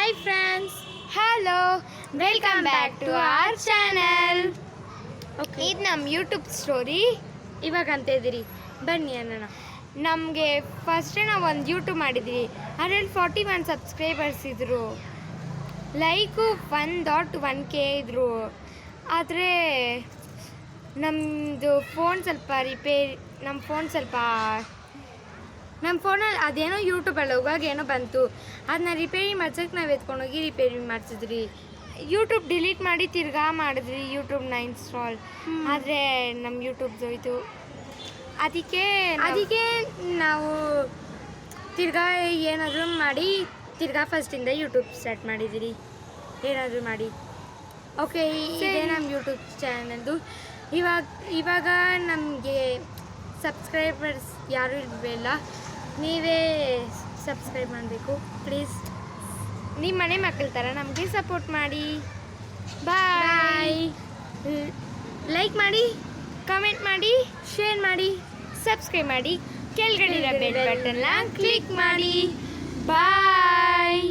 Hi friends, hello, welcome back to our channel. Okay, ಇದು ನಮ್ಮ YouTube story. ಇವಾಗ ಅಂತ ಇದ್ದೀರಿ, ಬನ್ನಿ ಅನ್ನೋಣ. ನಮಗೆ ಫಸ್ಟ್ ನಾವು ಒಂದು ಯೂಟ್ಯೂಬ್ ಮಾಡಿದ್ವಿ, ಅದರಲ್ಲಿ 41 ಸಬ್ಸ್ಕ್ರೈಬರ್ಸ್ ಇದ್ದರು. ಲೈಕು 1.1K ಇದ್ದರು. ಆದರೆ ನಮ್ಮದು ಫೋನ್ ಸ್ವಲ್ಪ ನಮ್ಮ ಫೋನಲ್ಲಿ ಅದೇನೋ ಯೂಟ್ಯೂಬಲ್ಲಿ ಹೋಗುವಾಗ ಏನೋ ಬಂತು. ಅದನ್ನ ರಿಪೇರಿ ಮಾಡ್ಸೋಕ್ಕೆ ನಾವು ಎತ್ಕೊಂಡೋಗಿ ರಿಪೇರಿ ಮಾಡಿಸಿದ್ರಿ. ಯೂಟ್ಯೂಬ್ ಡಿಲೀಟ್ ಮಾಡಿ ತಿರ್ಗಾ ಮಾಡಿದ್ರಿ ಯೂಟ್ಯೂಬ್ನ ಇನ್ಸ್ಟಾಲ್. ಆದರೆ ನಮ್ಮ ಯೂಟ್ಯೂಬ್ ಹೋಯ್ತು. ಅದಕ್ಕೆ ನಾವು ತಿರ್ಗಾ ಏನಾದರೂ ಮಾಡಿ ತಿರ್ಗಾ ಫಸ್ಟಿಂದ ಯೂಟ್ಯೂಬ್ ಸ್ಟಾರ್ಟ್ ಮಾಡಿದ್ದೀರಿ. ಏನಾದರೂ ಮಾಡಿ. ಓಕೆ, ಇದೇ ನಮ್ಮ ಯೂಟ್ಯೂಬ್ ಚಾನಲ್ದು. ಇವಾಗ ನಮಗೆ ಸಬ್ಸ್ಕ್ರೈಬರ್ಸ್ ಯಾರೂ ಇರಲಿಲ್ಲ. ನೀವೇ ಸಬ್ಸ್ಕ್ರೈಬ್ ಮಾಡಬೇಕು ಪ್ಲೀಸ್. ನಿಮ್ಮ ಮನೆ ಮಕ್ಕಳ ಥರ ನಮಗೆ ಸಪೋರ್ಟ್ ಮಾಡಿ. ಬಾಯ್. ಲೈಕ್ ಮಾಡಿ, ಕಮೆಂಟ್ ಮಾಡಿ, ಶೇರ್ ಮಾಡಿ, ಸಬ್ಸ್ಕ್ರೈಬ್ ಮಾಡಿ, ಕೆಳಗಡೆ ಬೆಲ್ ಬಟನ್ನ ಕ್ಲಿಕ್ ಮಾಡಿ. ಬಾಯ್.